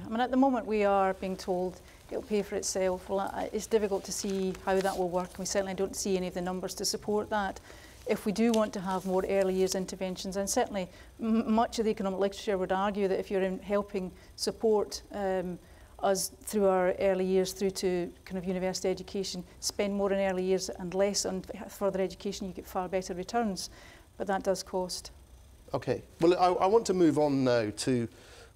I mean, at the moment we are being told it'll pay for itself. Well, it's difficult to see how that will work. We certainly don't see any of the numbers to support that. If we do want to have more early years interventions, and certainly much of the economic literature would argue that if you're helping support us through our early years through to kind of university education, spend more in early years and less on further education, you get far better returns. But that does cost. Okay. Well, I want to move on now to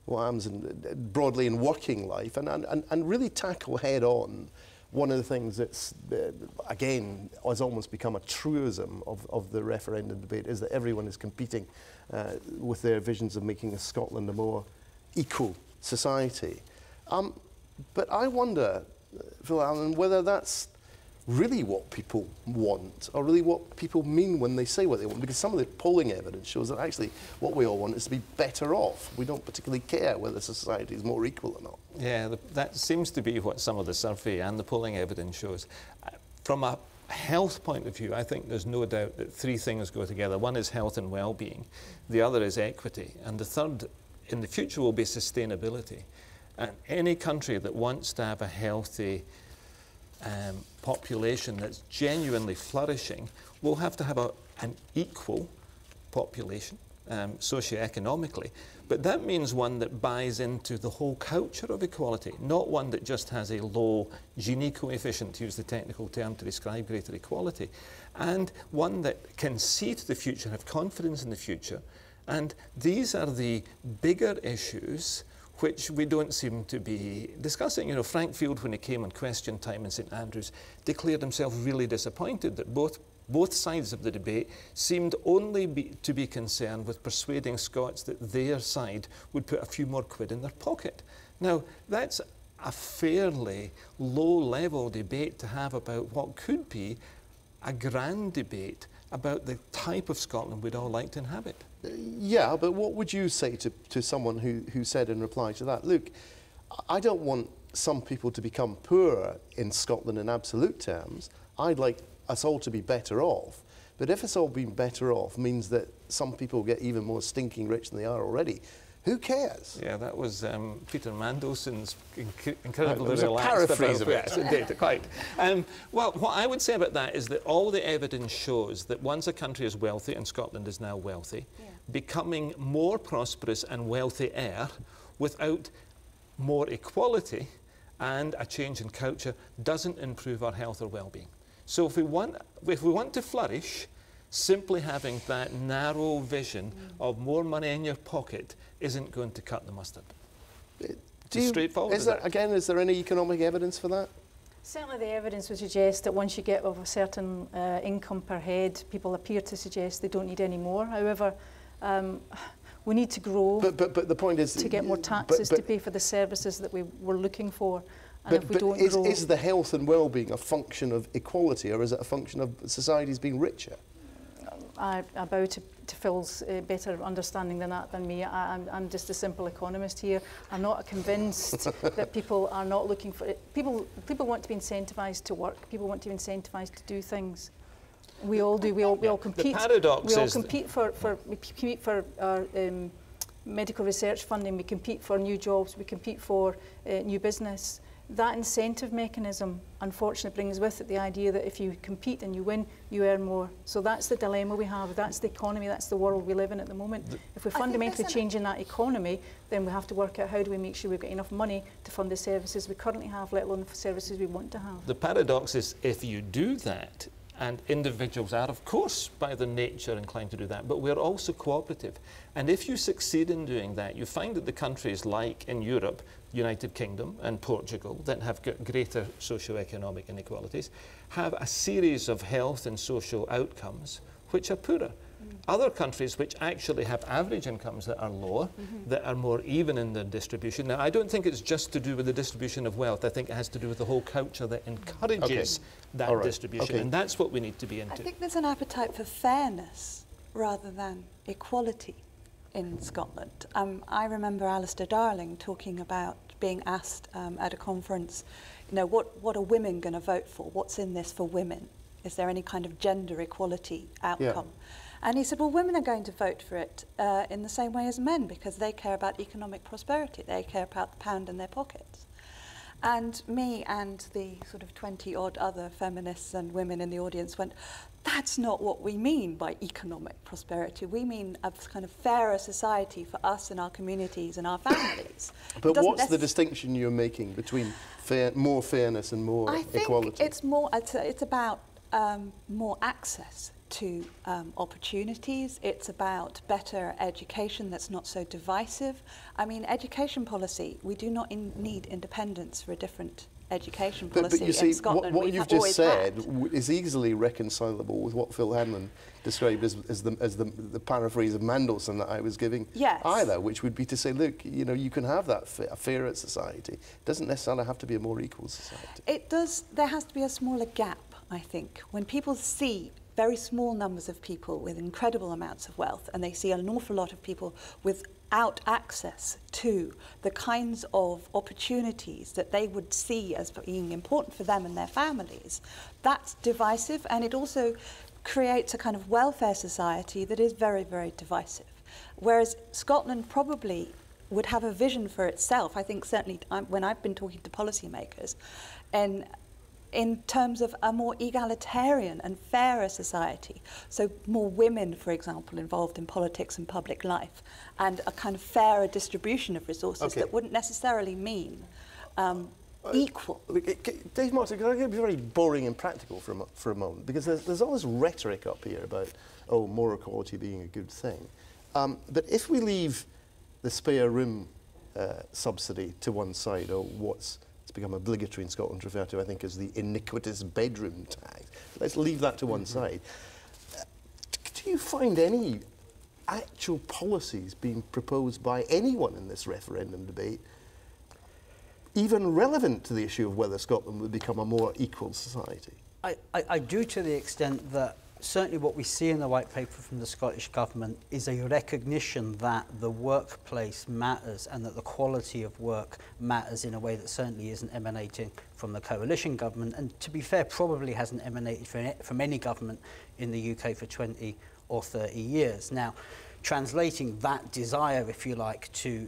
what happens broadly in working life and really tackle head on one of the things that's, again, has almost become a truism of the referendum debate, is that everyone is competing with their visions of making Scotland a more equal society. But I wonder, Phil Allen, whether that's really what people want, or really what people mean when they say what they want, because some of the polling evidence shows that actually what we all want is to be better off. We don't particularly care whether society is more equal or not. Yeah, that seems to be what some of the survey and the polling evidence shows. From a health point of view, I think there's no doubt that three things go together. One is health and well-being, the other is equity, and the third in the future will be sustainability. And any country that wants to have a healthy population that's genuinely flourishing will have to have an equal population socioeconomically, but that means one that buys into the whole culture of equality, not one that just has a low Gini coefficient, to use the technical term to describe greater equality, and one that can see to the future, have confidence in the future. And these are the bigger issues which we don't seem to be discussing. You know, Frank Field, when he came on Question Time in St Andrews, declared himself really disappointed that both sides of the debate seemed only to be concerned with persuading Scots that their side would put a few more quid in their pocket. Now, that's a fairly low-level debate to have about what could be a grand debate about the type of Scotland we'd all like to inhabit. Yeah, but what would you say to someone who said in reply to that, look, I don't want some people to become poorer in Scotland in absolute terms. I'd like us all to be better off. But if us all being better off means that some people get even more stinking rich than they are already, who cares? Yeah, that was Peter Mandelson's incredibly relaxed. A paraphrase of it. Yes, indeed, quite. Well, what I would say about that is that all the evidence shows that once a country is wealthy, and Scotland is now wealthy, becoming more prosperous and wealthier without more equality and a change in culture doesn't improve our health or well-being. So if we want to flourish, simply having that narrow vision of more money in your pocket isn't going to cut the mustard. It's straightforward. Is there any economic evidence for that? Certainly the evidence would suggest that once you get of a certain income per head, people appear to suggest they don't need any more. However, we need to grow but the point is, to get more taxes to pay for the services that we were looking for. And if we don't grow, is the health and well-being a function of equality, or is it a function of societies being richer? I bow to Phil's better understanding than me. I'm just a simple economist here. I'm not convinced that people are not looking for it. People want to be incentivised to work. People want to be incentivised to do things. We all do. We all compete. The paradox we all is compete for our medical research funding. We compete for new jobs. We compete for new business. That incentive mechanism, unfortunately, brings with it the idea that if you compete and you win, you earn more. So that's the dilemma we have. That's the economy. That's the world we live in at the moment. If we're fundamentally changing that economy, then we have to work out how do we make sure we've got enough money to fund the services we currently have, let alone the services we want to have. The paradox is, if you do that, and individuals are, of course, by their nature inclined to do that, but we're also cooperative. And if you succeed in doing that, you find that the countries like in Europe, United Kingdom and Portugal, that have got greater socio-economic inequalities, have a series of health and social outcomes which are poorer. Other countries which actually have average incomes that are lower, that are more even in their distribution. Now, I don't think it's just to do with the distribution of wealth. I think it has to do with the whole culture that encourages that distribution, and that's what we need to be into. I think there's an appetite for fairness rather than equality in Scotland. I remember Alistair Darling talking about being asked at a conference, you know, what are women going to vote for? What's in this for women? Is there any kind of gender equality outcome? And he said, well, women are going to vote for it in the same way as men because they care about economic prosperity. They care about the pound in their pockets. And me and the sort of 20-odd other feminists and women in the audience went, that's not what we mean by economic prosperity. We mean a kind of fairer society for us and our communities and our families. But what's the distinction you're making between more fairness and more equality? I think it's more. It's about more access to opportunities. It's about better education that's not so divisive. I mean, education policy, we do not need independence for a different education policy but you see, in Scotland. what you've just said is easily reconcilable with what Phil Hanlon described as the paraphrase of Mendelssohn that I was giving either, which would be to say, look, you know, you can have that a fairer society. It doesn't necessarily have to be a more equal society. It does. There has to be a smaller gap, I think. When people see very small numbers of people with incredible amounts of wealth, and they see an awful lot of people without access to the kinds of opportunities that they would see as being important for them and their families, that's divisive, and it also creates a kind of welfare society that is very, very divisive. Whereas Scotland probably would have a vision for itself, I think certainly when I've been talking to policymakers, and in terms of a more egalitarian and fairer society. So more women, for example, involved in politics and public life, and a kind of fairer distribution of resources that wouldn't necessarily mean equal. Dave Martin, can I be very boring and practical for a moment? Because there's all this rhetoric up here about, oh, more equality being a good thing. But if we leave the spare room subsidy to one side, or it's become obligatory in Scotland to refer to, I think, as the iniquitous bedroom tax. Let's leave that to one side. Do you find any actual policies being proposed by anyone in this referendum debate even relevant to the issue of whether Scotland would become a more equal society? I do, to the extent that certainly what we see in the white paper from the Scottish Government is a recognition that the workplace matters and that the quality of work matters in a way that certainly isn't emanating from the coalition government, and to be fair, probably hasn't emanated from any government in the UK for 20 or 30 years. Now, translating that desire, if you like, to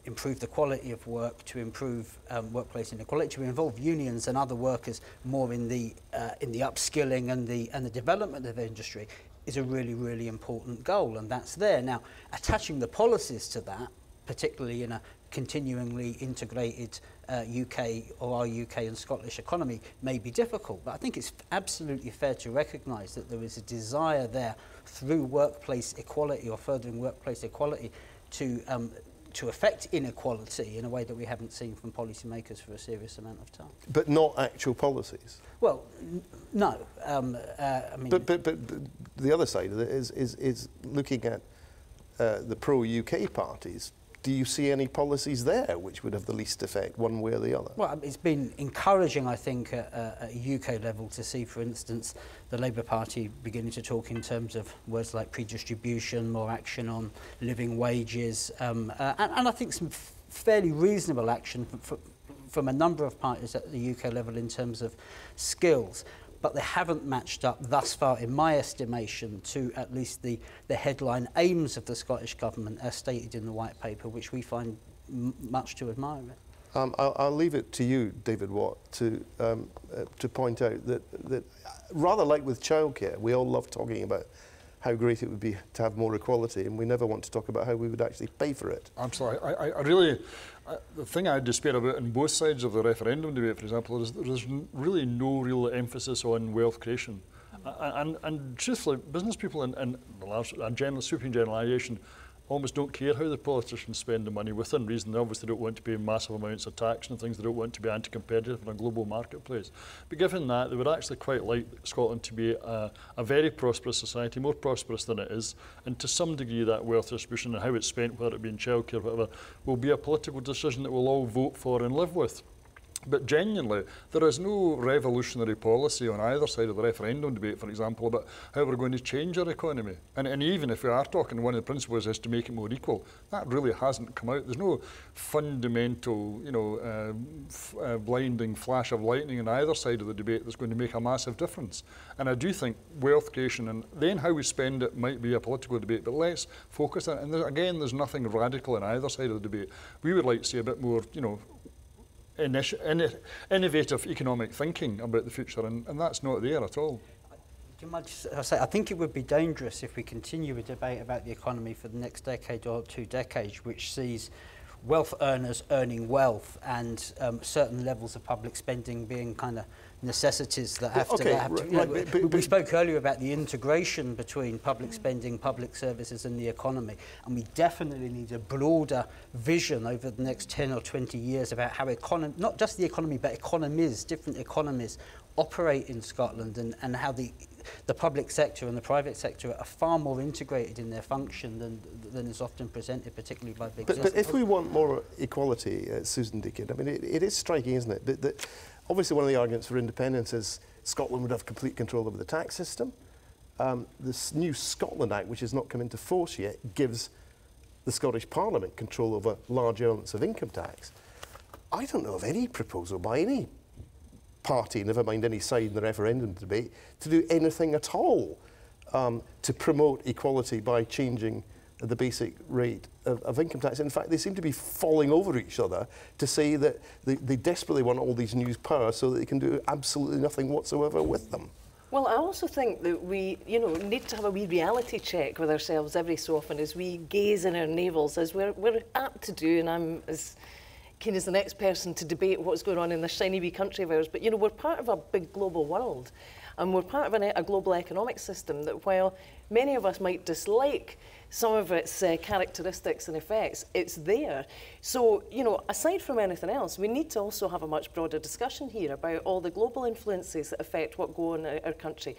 improve the quality of work, to improve workplace inequality, to involve unions and other workers more in the upskilling and the development of the industry, is a really, really important goal, and that's there. Now, attaching the policies to that, particularly in a continuingly integrated UK or our UK and Scottish economy, may be difficult, but I think it's absolutely fair to recognise that there is a desire there through workplace equality or furthering workplace equality to affect inequality in a way that we haven't seen from policymakers for a serious amount of time. But not actual policies? Well, no. I mean, but the other side of it is looking at the pro-UK parties. Do you see any policies there which would have the least effect one way or the other? Well, it's been encouraging, I think, at a UK level to see, for instance, the Labour Party beginning to talk in terms of words like predistribution, more action on living wages, and I think some fairly reasonable action from a number of parties at the UK level in terms of skills. But they haven't matched up thus far, in my estimation, to at least the headline aims of the Scottish Government as stated in the White Paper, which we find much to admire. I'll leave it to you, David Watt, to point out that rather like with childcare, we all love talking about how great it would be to have more equality, and we never want to talk about how we would actually pay for it. Absolutely. I really, the thing I despair about on both sides of the referendum debate, for example, is there's really no real emphasis on wealth creation. And truthfully, business people in the large, sweeping generalisation, almost don't care how the politicians spend the money within reason. They obviously don't want to pay massive amounts of tax and things. They don't want to be anti-competitive in a global marketplace. But given that, they would actually quite like Scotland to be a very prosperous society, more prosperous than it is, and to some degree that wealth distribution and how it's spent, whether it be in childcare or whatever, will be a political decision that we'll all vote for and live with. But genuinely, there is no revolutionary policy on either side of the referendum debate, for example, about how we're going to change our economy. And even if we are talking, one of the principles is to make it more equal, that really hasn't come out. There's no fundamental, blinding flash of lightning on either side of the debate that's going to make a massive difference. And I do think wealth creation and then how we spend it might be a political debate, but let's focus on it. And again, there's nothing radical on either side of the debate. We would like to see a bit more, innovative economic thinking about the future, and that's not there at all. I think it would be dangerous if we continue a debate about the economy for the next decade or 2 decades, which sees wealth earners earning wealth and certain levels of public spending being kind of necessities that have to. We spoke earlier about the integration between public spending, public services and the economy, and we definitely need a broader vision over the next 10 or 20 years about how not just the economy, but economies, different economies operate in Scotland, and how the public sector and the private sector are far more integrated in their function than is often presented, particularly by big business. But if we want more equality, Susan Deakin, I mean, it is striking, isn't it? That obviously, one of the arguments for independence is Scotland would have complete control over the tax system. This new Scotland Act, which has not come into force yet, gives the Scottish Parliament control over large elements of income tax. I don't know of any proposal by any party, never mind any side in the referendum debate, to do anything at all to promote equality by changing the basic rate of income tax. In fact, they seem to be falling over each other to say that they desperately want all these new powers so that they can do absolutely nothing whatsoever with them. Well, I also think that we, need to have a wee reality check with ourselves every so often as we gaze in our navels, as we're apt to do, and I'm as keen as the next person to debate what's going on in this shiny wee country of ours, but we're part of a big global world, and we're part of a global economic system that, while many of us might dislike some of its characteristics and effects, it's there. So, aside from anything else, we need to also have a much broader discussion here about all the global influences that affect what go on in our country.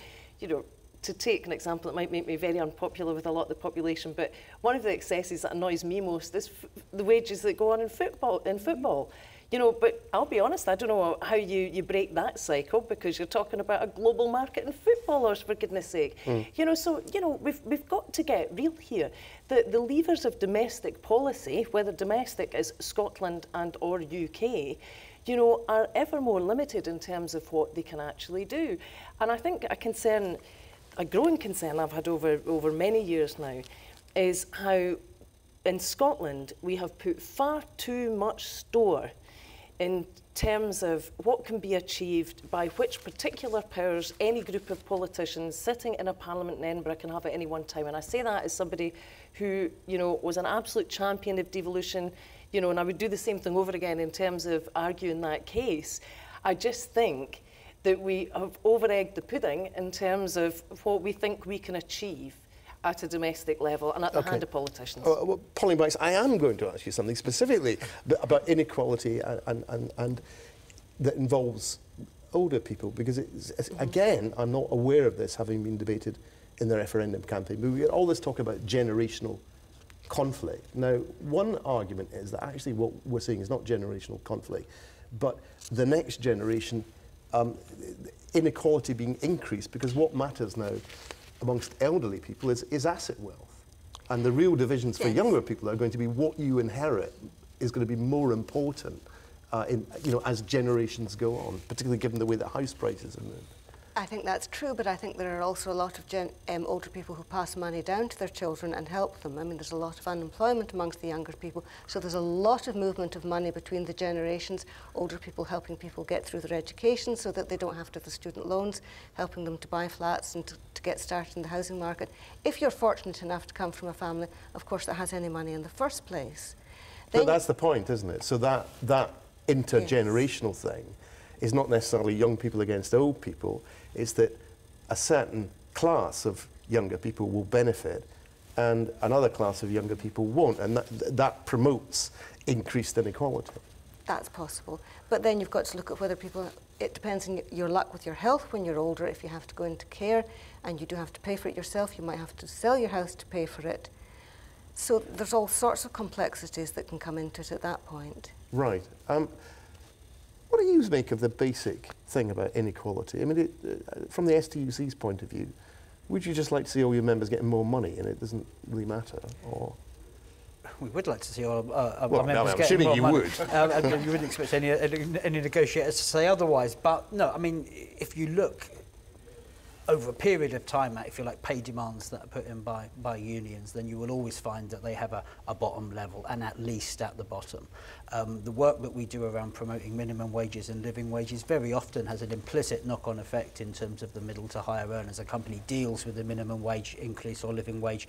To take an example that might make me very unpopular with a lot of the population, but one of the excesses that annoys me most is the wages that go on in football. But I'll be honest, I don't know how you break that cycle, because you're talking about a global market in footballers, for goodness sake. So we've got to get real here. The levers of domestic policy, whether domestic is Scotland and or UK, are ever more limited in terms of what they can actually do. And I think a growing concern I've had over many years now is how in Scotland we have put far too much store in terms of what can be achieved by which particular powers any group of politicians sitting in a parliament in Edinburgh can have at any one time. And I say that as somebody who, was an absolute champion of devolution, and I would do the same thing over again in terms of arguing that case. I just think that we have over-egged the pudding in terms of what we think we can achieve at a domestic level and at the hand of politicians. Well, Pauline Banks, I am going to ask you something specifically about inequality and that involves older people, because again, I'm not aware of this having been debated in the referendum campaign. We get all this talk about generational conflict. Now, one argument is that actually what we're seeing is not generational conflict, but the next generation inequality being increased, because what matters now amongst elderly people is asset wealth. And the real divisions for younger people are going to be what you inherit is going to be more important as generations go on, particularly given the way that house prices have moved. I think that's true, but I think there are also a lot of older people who pass money down to their children and help them. I mean, there's a lot of unemployment amongst the younger people, so there's a lot of movement of money between the generations, older people helping people get through their education so that they don't have to have the student loans, helping them to buy flats and to get started in the housing market. If you're fortunate enough to come from a family, of course, that has any money in the first place. But that's the point, isn't it? So that intergenerational thing is not necessarily young people against old people. It's that a certain class of younger people will benefit and another class of younger people won't, and that promotes increased inequality. That's possible. But then you've got to look at whether it depends on your luck with your health when you're older. If you have to go into care and you do have to pay for it yourself, you might have to sell your house to pay for it. So there's all sorts of complexities that can come into it at that point. Right. What do you make of the basic thing about inequality? I mean, from the STUC's point of view, would you just like to see all your members getting more money and it doesn't really matter? Or we would like to see all our well, members I'm getting assuming more you money. would. You wouldn't expect any negotiators to say otherwise. But no, I mean, if you look over a period of time at, if you like, pay demands that are put in by unions, then you will always find that they have a bottom level, and at least at the bottom. The work that we do around promoting minimum wages and living wages very often has an implicit knock-on effect in terms of the middle to higher earners. A company deals with the minimum wage increase or living wage